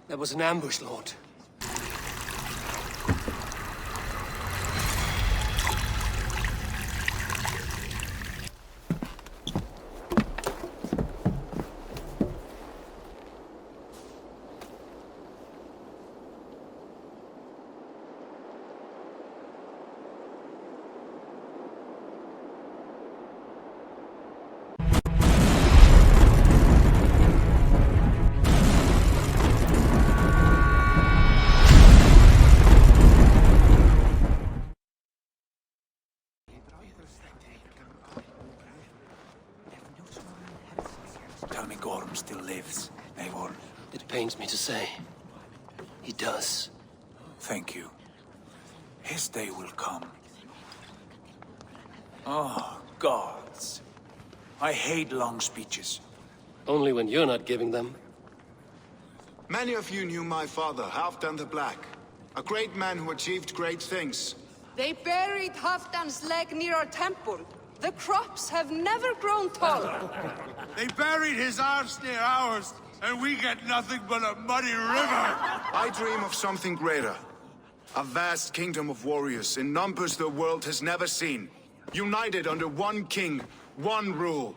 That was an ambush, Lord. Tell me Gorm still lives, Eivor. It pains me to say. He does. Thank you. His day will come. Oh, gods. I hate long speeches. Only when you're not giving them. Many of you knew my father, Halfdan the Black. A great man who achieved great things. They buried Halfdan's leg near our temple. The crops have never grown taller. They buried his arse near ours, and we get nothing but a muddy river. I dream of something greater. A vast kingdom of warriors in numbers the world has never seen. United under one king, one rule.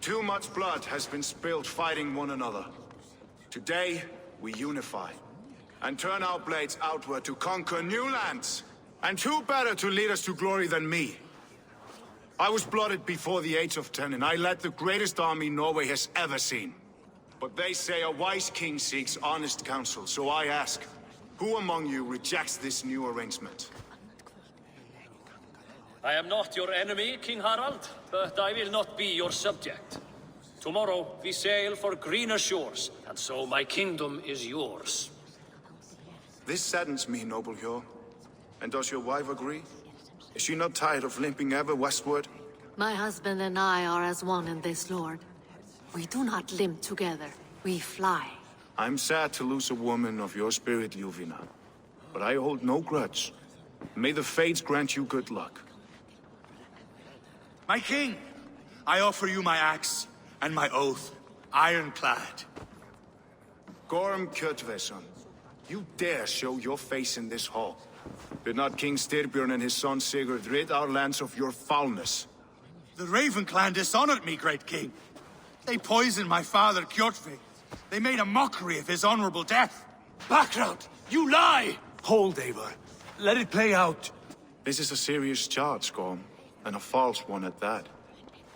Too much blood has been spilled fighting one another. Today, we unify. And turn our blades outward to conquer new lands. And who better to lead us to glory than me? I was blooded before the age of 10, and I led the greatest army Norway has ever seen. But they say a wise king seeks honest counsel, so I ask, who among you rejects this new arrangement? I am not your enemy, King Harald, but I will not be your subject. Tomorrow we sail for greener shores, and so my kingdom is yours. This saddens me, noble Hjor. And does your wife agree? Is she not tired of limping ever westward? My husband and I are as one in this, Lord. We do not limp together. We fly. I'm sad to lose a woman of your spirit, Ljuvina. But I hold no grudge. May the fates grant you good luck. My king, I offer you my axe and my oath, ironclad. Gorm Kjotveson, you dare show your face in this hall. Did not King Styrbjörn and his son Sigurd rid our lands of your foulness? The Raven clan dishonored me, great king. They poisoned my father, Kjotve. They made a mockery of his honorable death. Background! You lie! Hold, Eivor. Let it play out. This is a serious charge, Gorm, and a false one at that.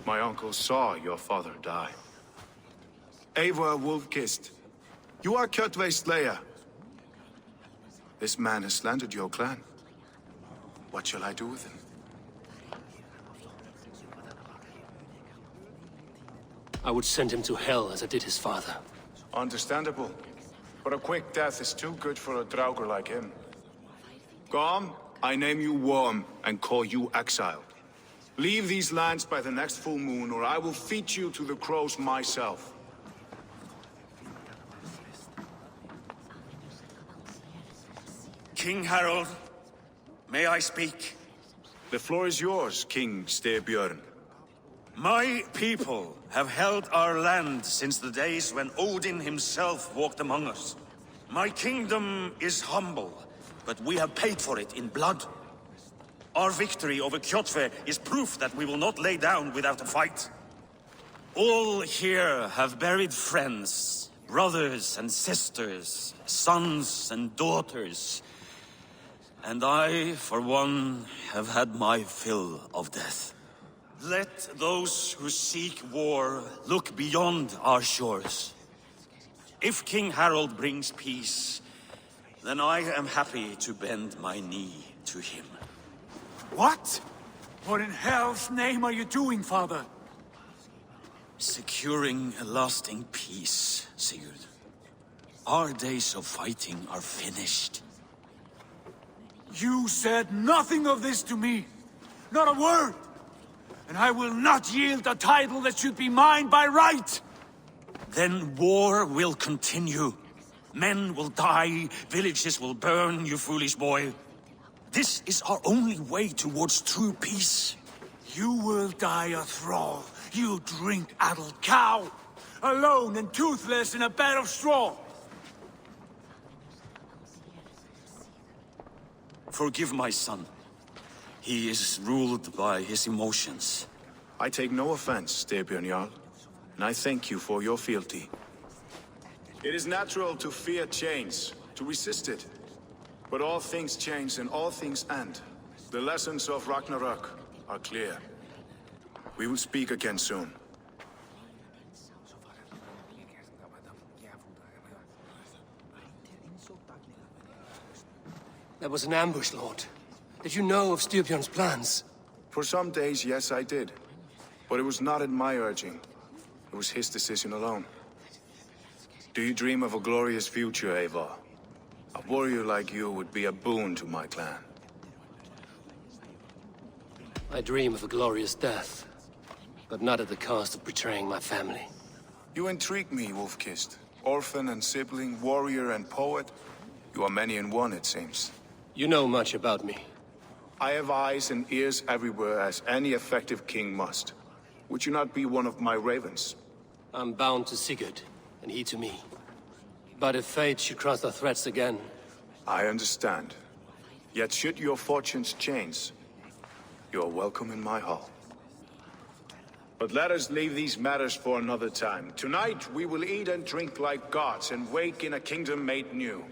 My uncle saw your father die. Eivor Wolf-Kissed, you are Kjotve's slayer. This man has slandered your clan. What shall I do with him? I would send him to hell as I did his father. Understandable. But a quick death is too good for a Draugr like him. Gorm, I name you Worm and call you exiled. Leave these lands by the next full moon, or I will feed you to the crows myself. King Harald, may I speak? The floor is yours, King Styrbjörn. My people have held our land since the days when Odin himself walked among us. My kingdom is humble, but we have paid for it in blood. Our victory over Kjotve is proof that we will not lay down without a fight. All here have buried friends, brothers and sisters, sons and daughters. And I, for one, have had my fill of death. Let those who seek war look beyond our shores. If King Harald brings peace, then I am happy to bend my knee to him. What? What in hell's name are you doing, father? Securing a lasting peace, Sigurd. Our days of fighting are finished. You said nothing of this to me. Not a word. And I will not yield a title that should be mine by right. Then war will continue. Men will die, villages will burn, you foolish boy. This is our only way towards true peace. You will die a thrall. You drink-addled cow. alone and toothless in a bed of straw. Forgive my son. He is ruled by his emotions. I take no offense, Styrbjörn Jarl, and I thank you for your fealty. It is natural to fear change, to resist it. But all things change and all things end. The lessons of Ragnarok are clear. We will speak again soon. That was an ambush, Lord. Did you know of Styrbjörn's plans? For some days, yes, I did. But it was not at my urging. It was his decision alone. Do you dream of a glorious future, Eivor? A warrior like you would be a boon to my clan. I dream of a glorious death, but not at the cost of betraying my family. You intrigue me, Wolf-Kissed. Orphan and sibling, warrior and poet. You are many in one, it seems. You know much about me. I have eyes and ears everywhere, as any effective king must. Would you not be one of my ravens? I'm bound to Sigurd, and he to me. But if fate should cross our threats again... I understand. Yet should your fortunes change, you are welcome in my hall. But let us leave these matters for another time. Tonight, we will eat and drink like gods and wake in a kingdom made new.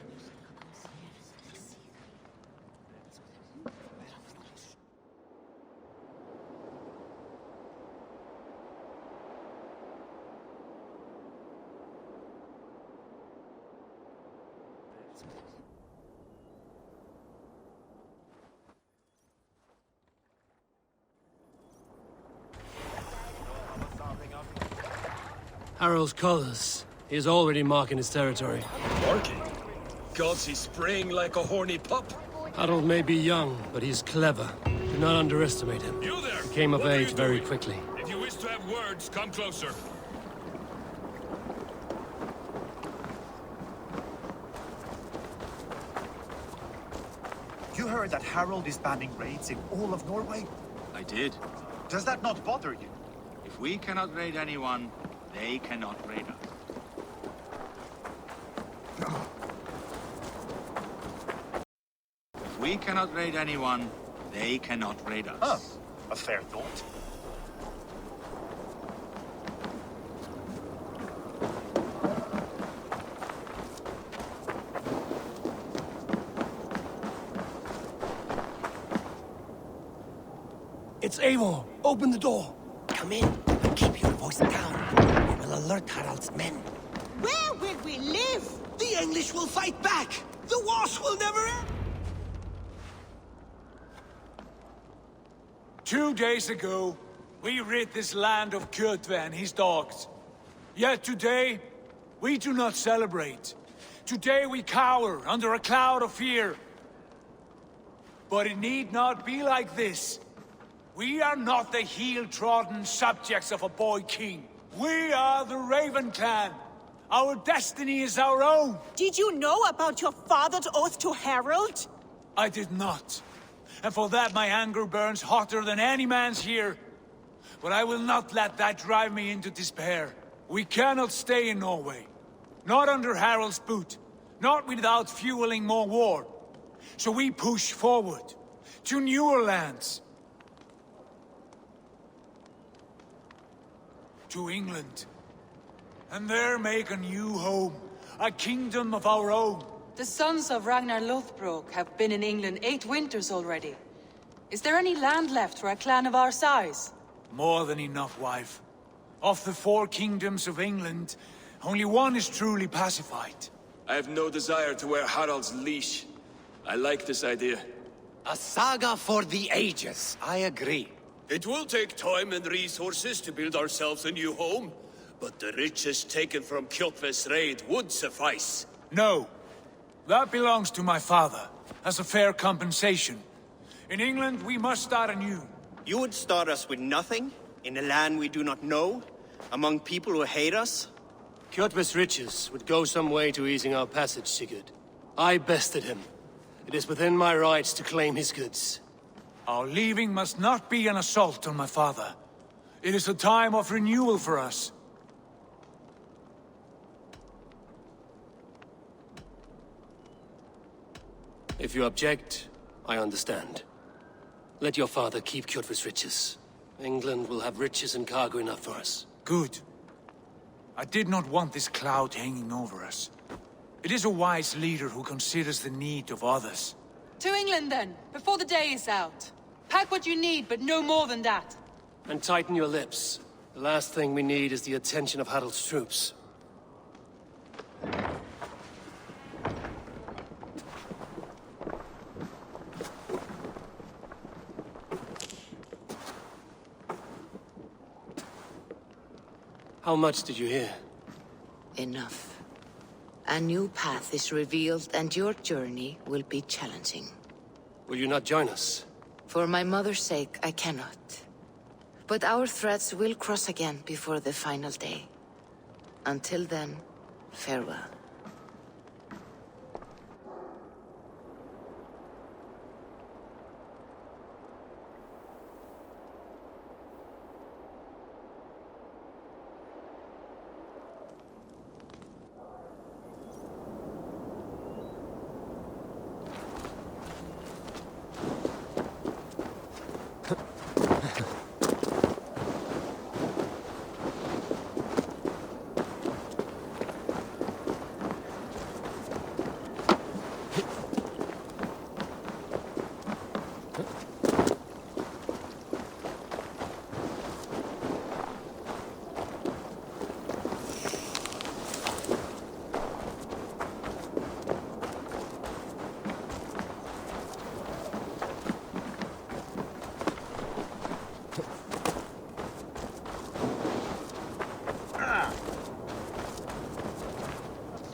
Harald's colors. He is already marking his territory. Marking? Gods, he's spraying like a horny pup. Harald may be young, but he's clever. Do not underestimate him. You there! He came of What are age you very doing? quickly. If you wish to have words, come closer. You heard that Harald is banning raids in all of Norway? I did. Does that not bother you? If we cannot raid anyone, they cannot raid us. If we cannot raid anyone, they cannot raid us. Oh, a fair thought. It's Eivor. Open the door. Come in, but keep your voice down. We will alert Harald's men. Where will we live? The English will fight back! The wars will never end! 2 days ago, we rid this land of Kjotve and his dogs. Yet today, we do not celebrate. Today we cower under a cloud of fear. But it need not be like this. We are not the heel-trodden subjects of a boy king. We are the Raven clan. Our destiny is our own. Did you know about your father's oath to Harald? I did not. And for that my anger burns hotter than any man's here. But I will not let that drive me into despair. We cannot stay in Norway. Not under Harald's boot. Not without fueling more war. So we push forward. To newer lands. To England. And there make a new home. A kingdom of our own. The sons of Ragnar Lothbrok have been in England 8 winters already. Is there any land left for a clan of our size? More than enough, wife. Of the 4 kingdoms of England, only one is truly pacified. I have no desire to wear Harald's leash. I like this idea. A saga for the ages, I agree. It will take time and resources to build ourselves a new home, but the riches taken from Kjotve's raid would suffice. No. That belongs to my father, as a fair compensation. In England, we must start anew. You would start us with nothing, in a land we do not know, among people who hate us? Kjotve's riches would go some way to easing our passage, Sigurd. I bested him. It is within my rights to claim his goods. Our leaving must not be an assault on my father. It is a time of renewal for us. If you object, I understand. Let your father keep Kjotve's riches. England will have riches and cargo enough for us. Good. I did not want this cloud hanging over us. It is a wise leader who considers the need of others. To England, then, before the day is out. Pack what you need, but no more than that. And tighten your lips. The last thing we need is the attention of Harald's troops. How much did you hear? Enough. A new path is revealed, and your journey will be challenging. Will you not join us? For my mother's sake, I cannot. But our threads will cross again before the final day. Until then, farewell.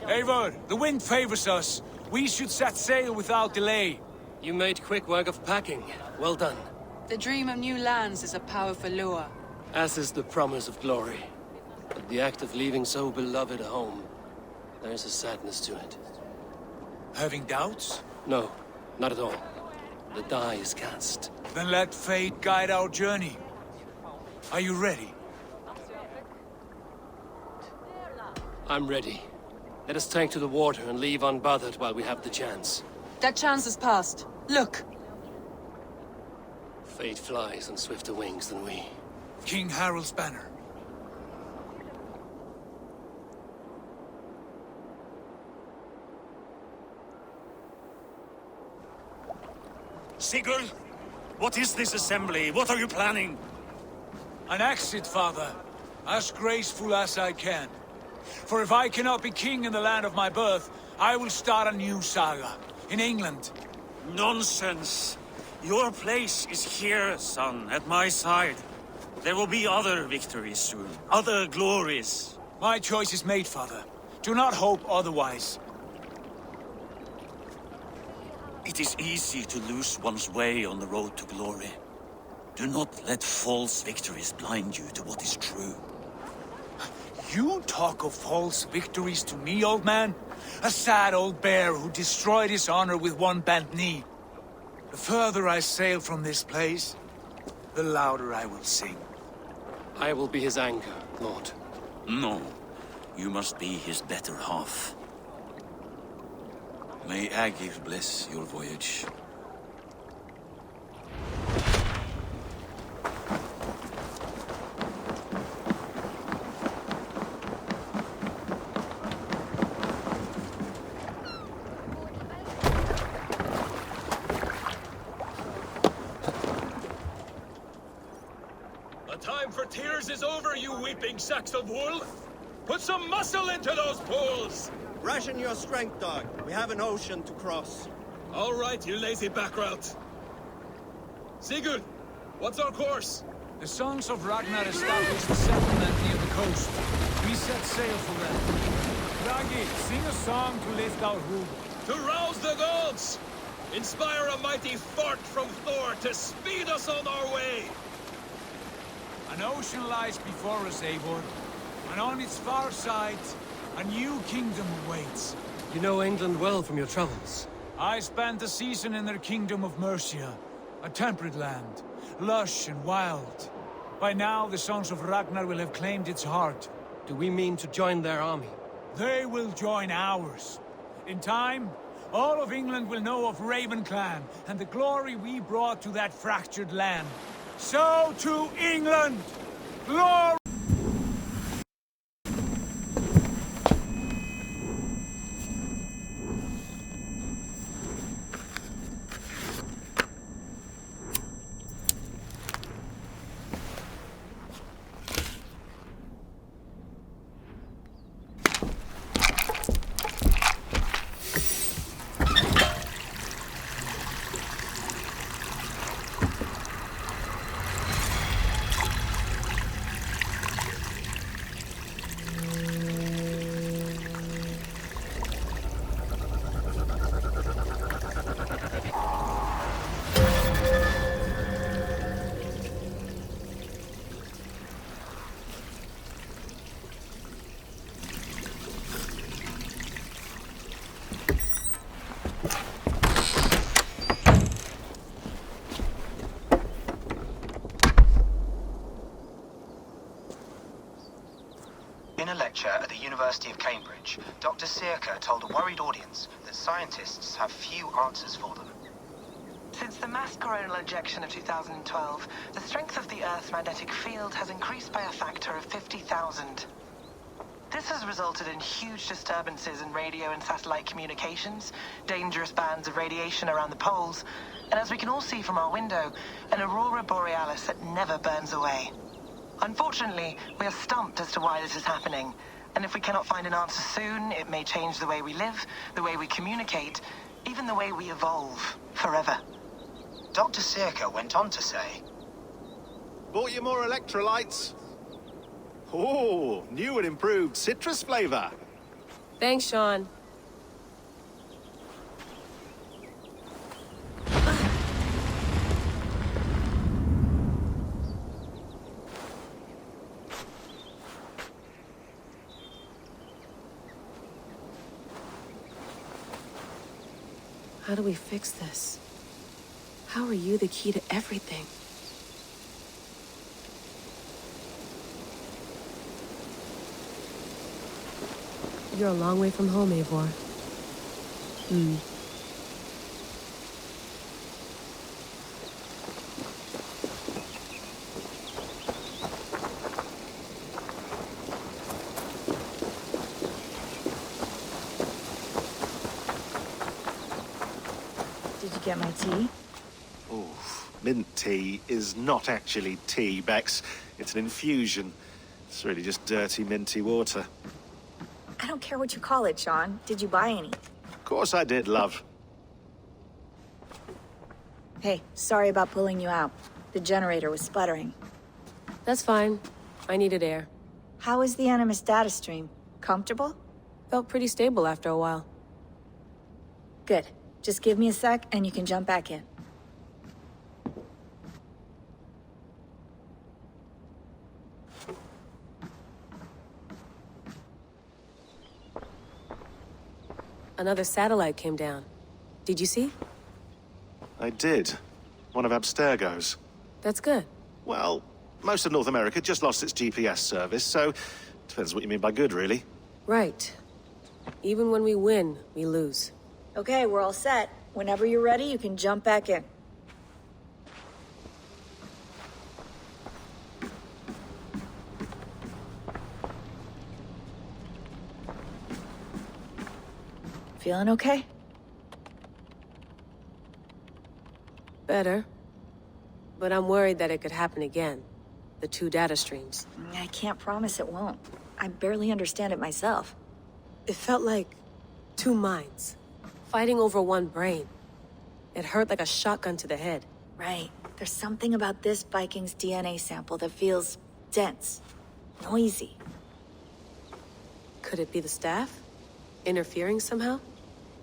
Eivor, the wind favors us. We should set sail without delay. You made quick work of packing. Well done. The dream of new lands is a powerful lure. As is the promise of glory. But the act of leaving so beloved a home, there's a sadness to it. Having doubts? No, not at all. The die is cast. Then let fate guide our journey. Are you ready? I'm ready. Let us take to the water and leave unbothered while we have the chance. That chance is past. Look! Fate flies on swifter wings than we. King Harald's banner. Sigurd! What is this assembly? What are you planning? An exit, father. As graceful as I can. For if I cannot be king in the land of my birth, I will start a new saga. In England. Nonsense! Your place is here, son, at my side. There will be other victories soon. Other glories. My choice is made, father. Do not hope otherwise. It is easy to lose one's way on the road to glory. Do not let false victories blind you to what is true. You talk of false victories to me, old man? A sad old bear who destroyed his honor with one bent knee. The further I sail from this place, the louder I will sing. I will be his anchor, Lord. No. You must be his better half. May Agir bless your voyage. The time for tears is over, you weeping sacks of wool! Put some muscle into those pools! Ration your strength, dog. We have an ocean to cross. All right, you lazy backrout. Sigurd, what's our course? The sons of Ragnar established a settlement near the coast. We set sail for them. Ragi, sing a song to lift our rule. To rouse the gods! Inspire a mighty fart from Thor to speed us on our way! An ocean lies before us, Eivor. And on its far side, a new kingdom awaits. You know England well from your travels. I spent a season in their kingdom of Mercia, a temperate land, lush and wild. By now, the sons of Ragnar will have claimed its heart. Do we mean to join their army? They will join ours. In time, all of England will know of Raven Clan and the glory we brought to that fractured land. So to England, glory! In a lecture at the University of Cambridge, Dr. Sirka told a worried audience that scientists have few answers for them. Since the mass coronal ejection of 2012, the strength of the Earth's magnetic field has increased by a factor of 50,000. This has resulted in huge disturbances in radio and satellite communications, dangerous bands of radiation around the poles, and as we can all see from our window, an aurora borealis that never burns away. Unfortunately, we are stumped as to why this is happening, and if we cannot find an answer soon, it may change the way we live, the way we communicate, even the way we evolve, forever. Dr. Sirka went on to say, "Bought you more electrolytes? Oh, new and improved citrus flavor." Thanks, Sean. How do we fix this? How are you the key to everything? You're a long way from home, Eivor. Did you get my tea? Oh, mint tea is not actually tea, Bex. It's an infusion. It's really just dirty, minty water. I don't care what you call it, Sean. Did you buy any? Of course I did, love. Hey, sorry about pulling you out. The generator was sputtering. That's fine. I needed air. How is the Animus data stream? Comfortable? Felt pretty stable after a while. Good. Just give me a sec and you can jump back in. Another satellite came down. Did you see? I did. One of Abstergo's. That's good. Well, most of North America just lost its GPS service, so depends what you mean by good, really. Right. Even when we win, we lose. Okay, we're all set. Whenever you're ready, you can jump back in. Feeling okay? Better. But I'm worried that it could happen again. The two data streams. I can't promise it won't. I barely understand it myself. It felt like two minds, fighting over one brain. It hurt like a shotgun to the head. Right. There's something about this Viking's DNA sample that feels dense, noisy. Could it be the staff? Interfering somehow?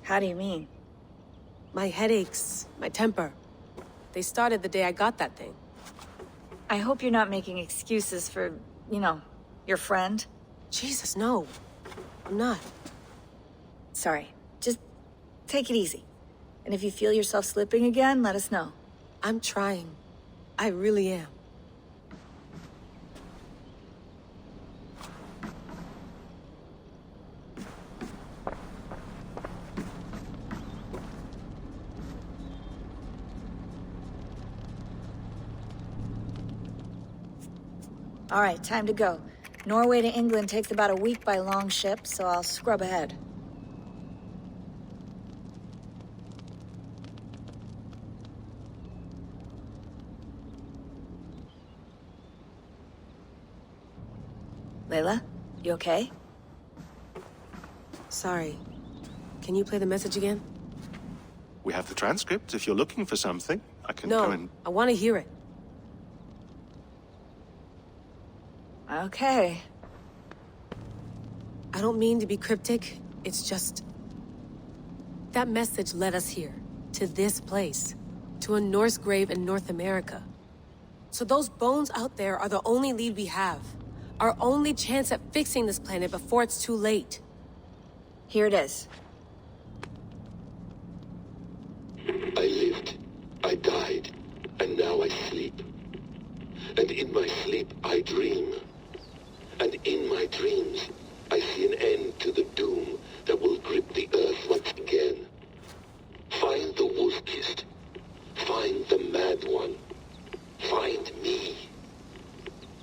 How do you mean? My headaches, my temper. They started the day I got that thing. I hope you're not making excuses for, you know, your friend. Jesus, no. I'm not. Sorry. Just take it easy. And if you feel yourself slipping again, let us know. I'm trying. I really am. All right, time to go. Norway to England takes about a week by long ship, so I'll scrub ahead. Layla, you okay? Sorry. Can you play the message again? We have the transcript. If you're looking for something, I can go and... No, I want to hear it. Okay. I don't mean to be cryptic. It's just... that message led us here. To this place. To a Norse grave in North America. So those bones out there are the only lead we have. Our only chance at fixing this planet before it's too late. Here it is. I lived, I died, and now I sleep. And in my sleep I dream. And in my dreams I see an end to the doom that will grip the earth once again. Find the wolf-kissed. Find the mad one. Find me.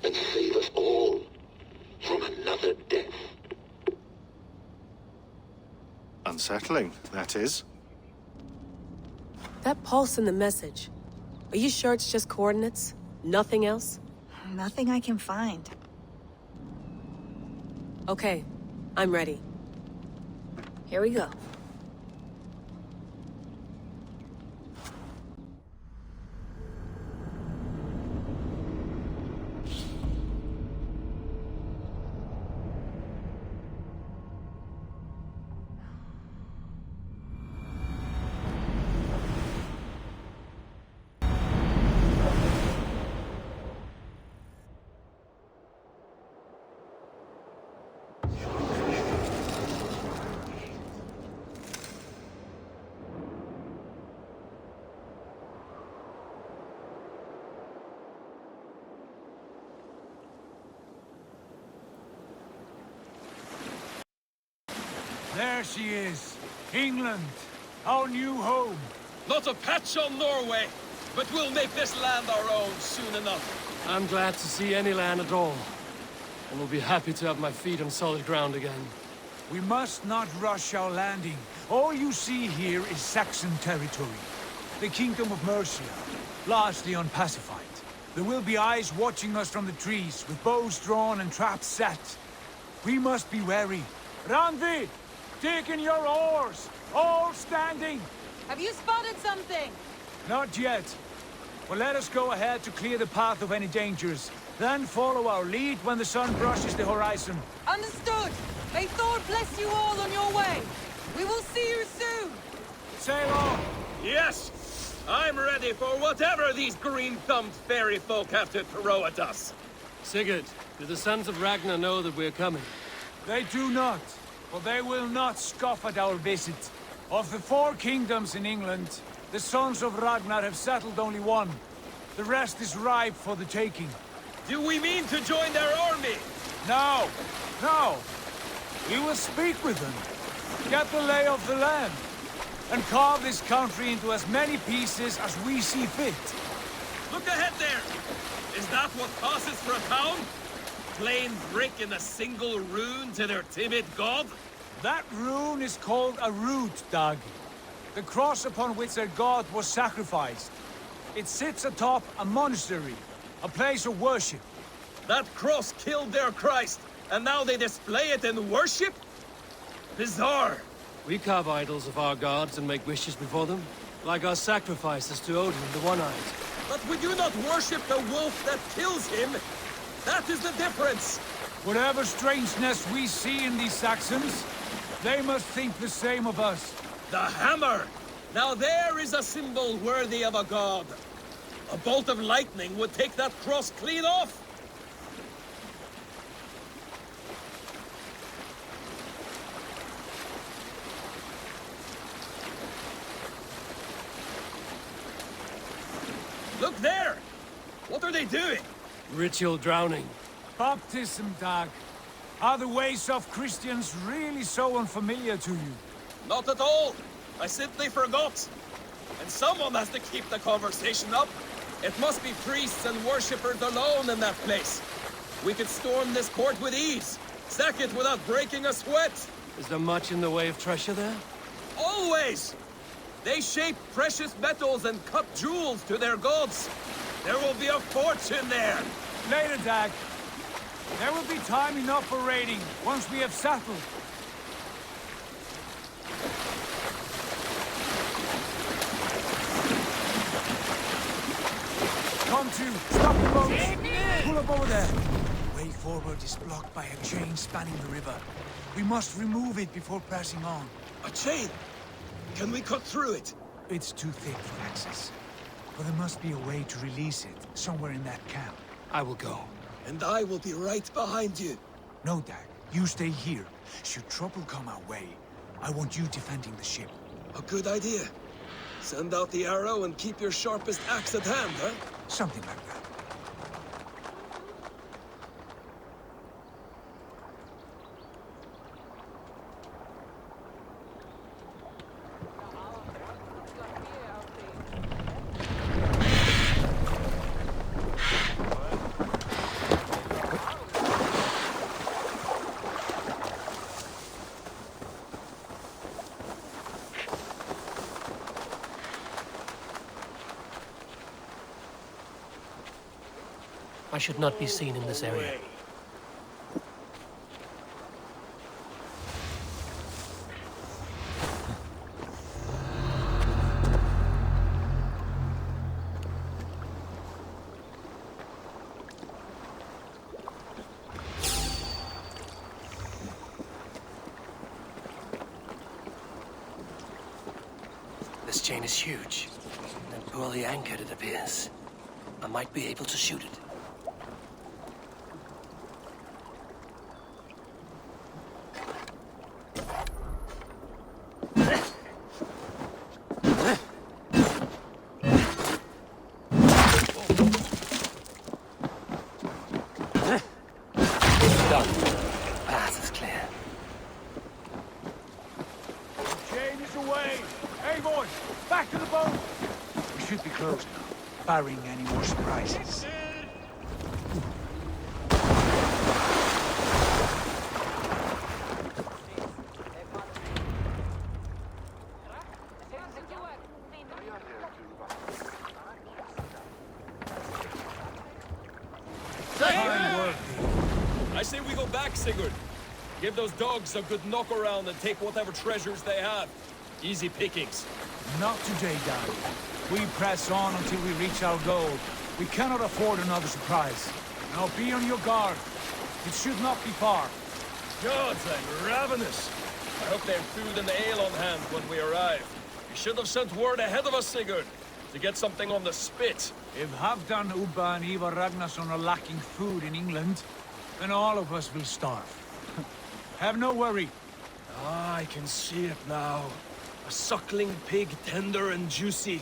And save us all from another death. Unsettling, that is. That pulse in the message. Are you sure it's just coordinates? Nothing else? Nothing I can find. Okay, I'm ready. Here we go. There she is. England. Our new home. Not a patch on Norway, but we'll make this land our own soon enough. I'm glad to see any land at all. And will be happy to have my feet on solid ground again. We must not rush our landing. All you see here is Saxon territory. The Kingdom of Mercia, largely unpacified. There will be eyes watching us from the trees, with bows drawn and traps set. We must be wary. Randvi! Dig in your oars! All standing! Have you spotted something? Not yet. But let us go ahead to clear the path of any dangers. Then follow our lead when the sun brushes the horizon. Understood! May Thor bless you all on your way! We will see you soon! Sail on! Yes! I'm ready for whatever these green-thumbed fairy folk have to throw at us. Sigurd, do the sons of Ragnar know that we're coming? They do not. But they will not scoff at our visit. Of the 4 kingdoms in England, the sons of Ragnar have settled only one. The rest is ripe for the taking. Do we mean to join their army? No! No! We will speak with them, get the lay of the land, and carve this country into as many pieces as we see fit. Look ahead there! Is that what passes for a town? Plain brick in a single rune to their timid god? That rune is called a root, Dag. The cross upon which their god was sacrificed. It sits atop a monastery, a place of worship. That cross killed their Christ, and now they display it in worship? Bizarre. We carve idols of our gods and make wishes before them, like our sacrifices to Odin, the One-Eyed. But we do not worship the wolf that kills him. That is the difference! Whatever strangeness we see in these Saxons, they must think the same of us. The hammer! Now there is a symbol worthy of a god. A bolt of lightning would take that cross clean off! Look there! What are they doing? Ritual drowning. Baptism, Dag. Are the ways of Christians really so unfamiliar to you? Not at all. I simply forgot. And someone has to keep the conversation up. It must be priests and worshippers alone in that place. We could storm this port with ease. Sack it without breaking a sweat. Is there much in the way of treasure there? Always! They shape precious metals and cut jewels to their gods. There will be a fortune there. Later, Dag. There will be time enough for raiding once we have settled. Come to, stop the boats! Pull up over there. The way forward is blocked by a chain spanning the river. We must remove it before pressing on. A chain? Can we cut through it? It's too thick for access. But there must be a way to release it, somewhere in that camp. I will go. And I will be right behind you. No, Dag. You stay here. Should trouble come our way, I want you defending the ship. A good idea. Send out the arrow and keep your sharpest axe at hand, huh? Something like that. I should not be seen in this area. This chain is huge, and poorly anchored, it appears. I might be able to shoot it. Barring any more surprises. I say we go back, Sigurd. Give those dogs a good knock around and take whatever treasures they have. Easy pickings. Not today, Dag. We press on until we reach our goal. We cannot afford another surprise. Now be on your guard. It should not be far. Gods, I'm ravenous. I hope they have food and ale on hand when we arrive. You should have sent word ahead of us, Sigurd, to get something on the spit. If Halfdan, Ubba and Ivar Ragnarsson are lacking food in England, then all of us will starve. Have no worry. Ah, I can see it now. A suckling pig, tender and juicy.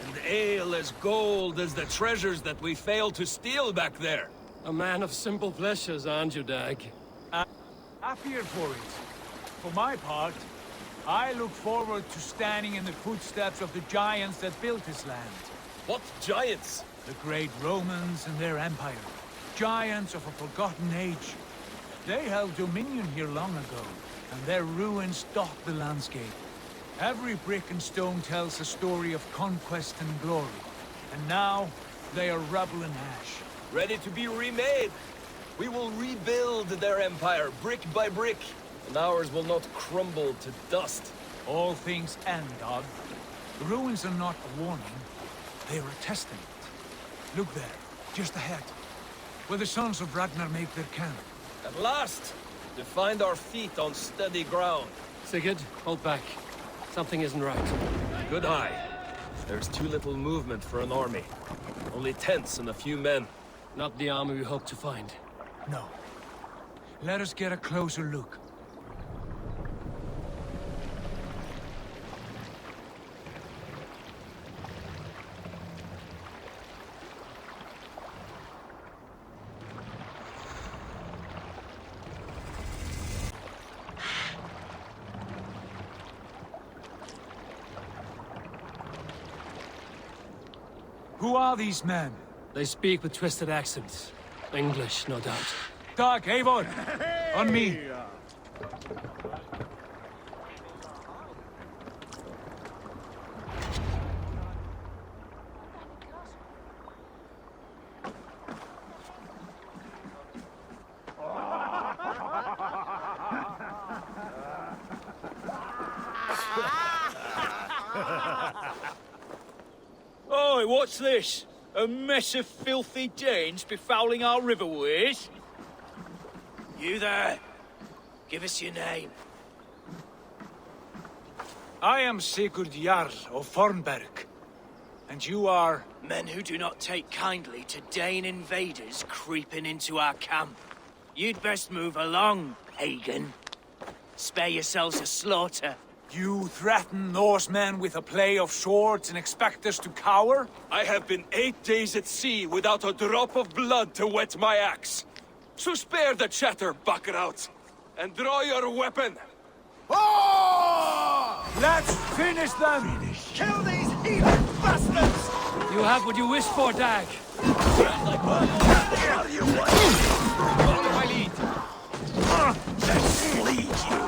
And ale as gold as the treasures that we failed to steal back there. A man of simple pleasures, aren't you, Dag? Happier for it. For my part, I look forward to standing in the footsteps of the giants that built this land. What giants? The great Romans and their empire. Giants of a forgotten age. They held dominion here long ago, and their ruins dot the landscape. Every brick and stone tells a story of conquest and glory. And now, they are rubble and ash. Ready to be remade. We will rebuild their empire, brick by brick. And ours will not crumble to dust. All things end, Dag. The ruins are not a warning. They are a testament. Look there, just ahead. Where the sons of Ragnar make their camp. At last! To find our feet on steady ground. Sigurd, hold back. Something isn't right. Good eye. There's too little movement for an army. Only tents and a few men. Not the army we hope to find. No. Let us get a closer look. Who are these men? They speak with twisted accents. English, no doubt. Dag, Eivor! On me! Oi, what's this? A mess of filthy Danes befouling our riverways? You there! Give us your name. I am Sigurd Jarl of Fornberg. And you are... Men who do not take kindly to Dane invaders creeping into our camp. You'd best move along, pagan. Spare yourselves a slaughter. You threaten Norsemen with a play of swords and expect us to cower? I have been 8 days at sea without a drop of blood to wet my axe. So spare the chatter, buckerouts, and draw your weapon. Oh! Let's finish them! Kill these heathen bastards! You have what you wish for, Dag. Follow my lead. Let's lead you.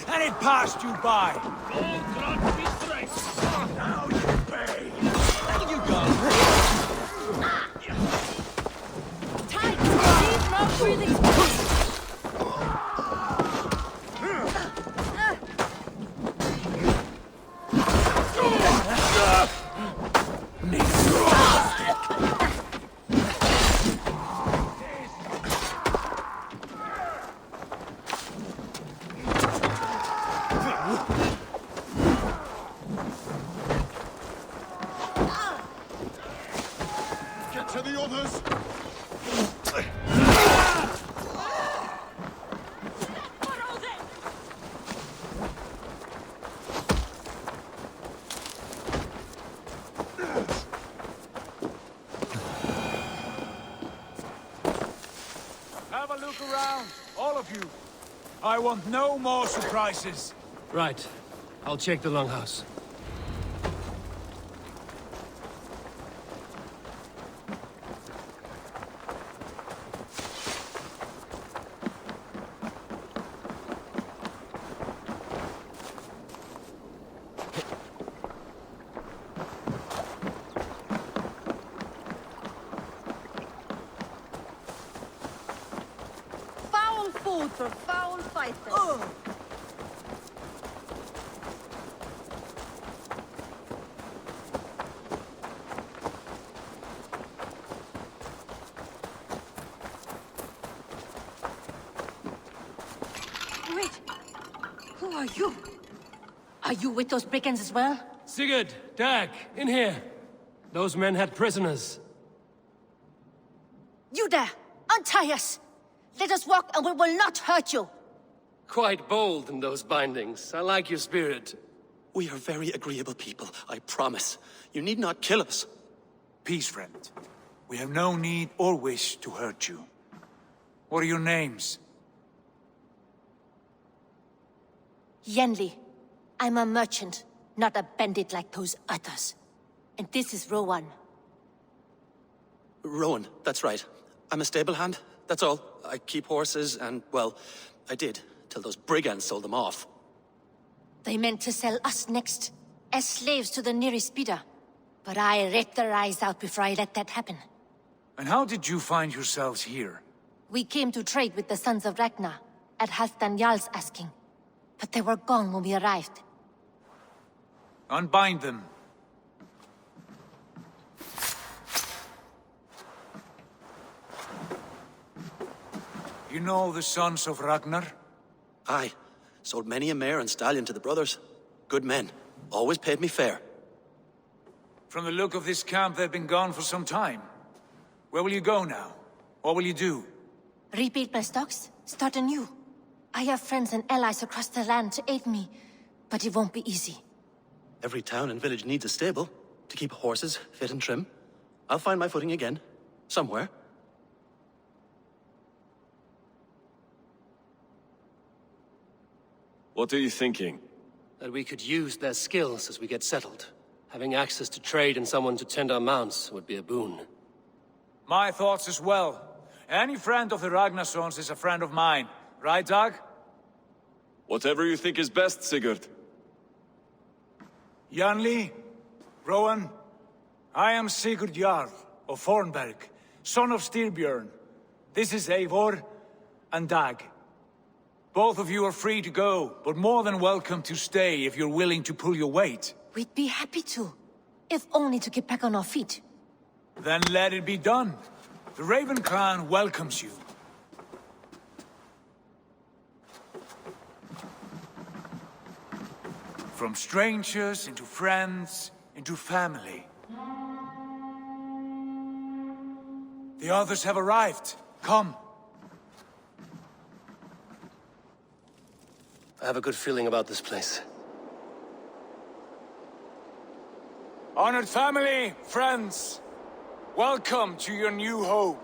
And it passed you by. Now you pay. There you go. Tight! Deep mouth breathing space! Get to the others. Have a look around, all of you. I want no more surprises. Right. I'll check the longhouse. Foul food for foul fighters. Wait. Who are you? Are you with those brigands as well? Sigurd, Dag, in here. Those men had prisoners. You there! Untie us! Let us walk and we will not hurt you! Quite bold in those bindings. I like your spirit. We are very agreeable people, I promise. You need not kill us. Peace, friend. We have no need or wish to hurt you. What are your names? Yenli. I'm a merchant, not a bandit like those others. And this is Rowan. Rowan, that's right. I'm a stable hand, that's all. I keep horses and, well, I did, till those brigands sold them off. They meant to sell us next, as slaves to the nearest bidder. But I ripped their eyes out before I let that happen. And how did you find yourselves here? We came to trade with the Sons of Ragnar, at Halfdan Jarl's asking. But they were gone when we arrived. Unbind them. You know the sons of Ragnar? Aye. Sold many a mare and stallion to the brothers. Good men. Always paid me fair. From the look of this camp, they've been gone for some time. Where will you go now? What will you do? Rebuild my stocks, start anew. I have friends and allies across the land to aid me, but it won't be easy. Every town and village needs a stable to keep horses fit and trim. I'll find my footing again. Somewhere. What are you thinking? That we could use their skills as we get settled. Having access to trade and someone to tend our mounts would be a boon. My thoughts as well. Any friend of the Ragnarsons is a friend of mine. Right, Dag? Whatever you think is best, Sigurd. Janli, Rowan, I am Sigurd Jarl of Fornberg, son of Styrbjörn. This is Eivor and Dag. Both of you are free to go, but more than welcome to stay if you're willing to pull your weight. We'd be happy to, if only to get back on our feet. Then let it be done. The Raven clan welcomes you. From strangers into friends, into family. The others have arrived. Come. I have a good feeling about this place. Honored family, friends, welcome to your new home.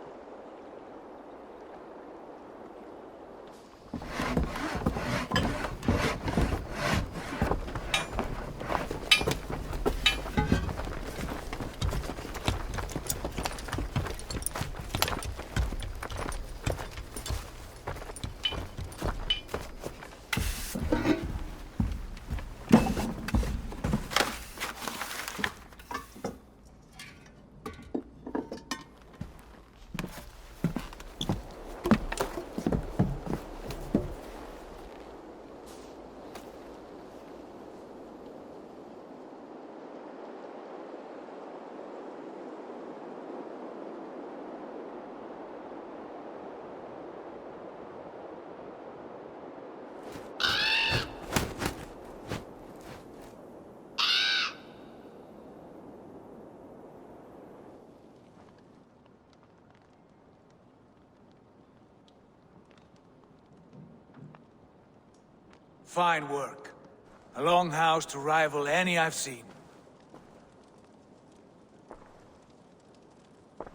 Fine work. A longhouse to rival any I've seen.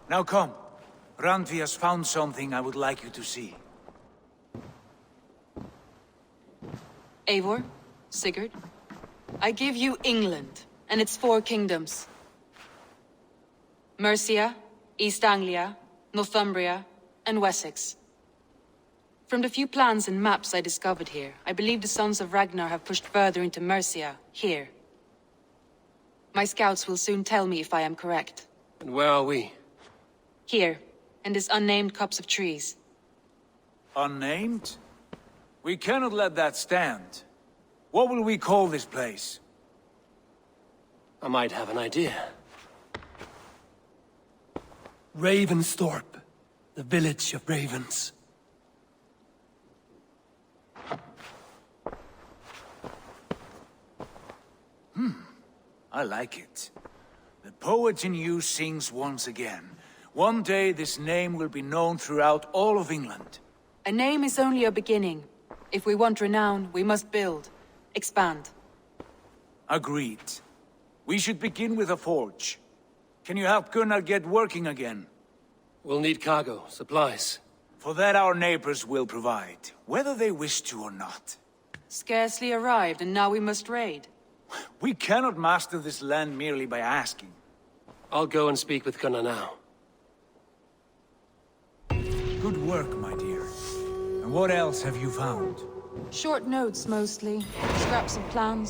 Now come. Randvi has found something I would like you to see. Eivor, Sigurd, I give you England and its 4 kingdoms. Mercia, East Anglia, Northumbria, and Wessex. From the few plans and maps I discovered here, I believe the Sons of Ragnar have pushed further into Mercia, here. My scouts will soon tell me if I am correct. And where are we? Here, in this unnamed copse of trees. Unnamed? We cannot let that stand. What will we call this place? I might have an idea. Ravensthorpe, the village of ravens. I like it. The poet in you sings once again. One day this name will be known throughout all of England. A name is only a beginning. If we want renown, we must build, expand. Agreed. We should begin with a forge. Can you help Gunnar get working again? We'll need cargo, supplies. For that our neighbors will provide, whether they wish to or not. Scarcely arrived, and now we must raid. We cannot master this land merely by asking. I'll go and speak with Gunnar now. Good work, my dear. And what else have you found? Short notes, mostly. Scraps of plans.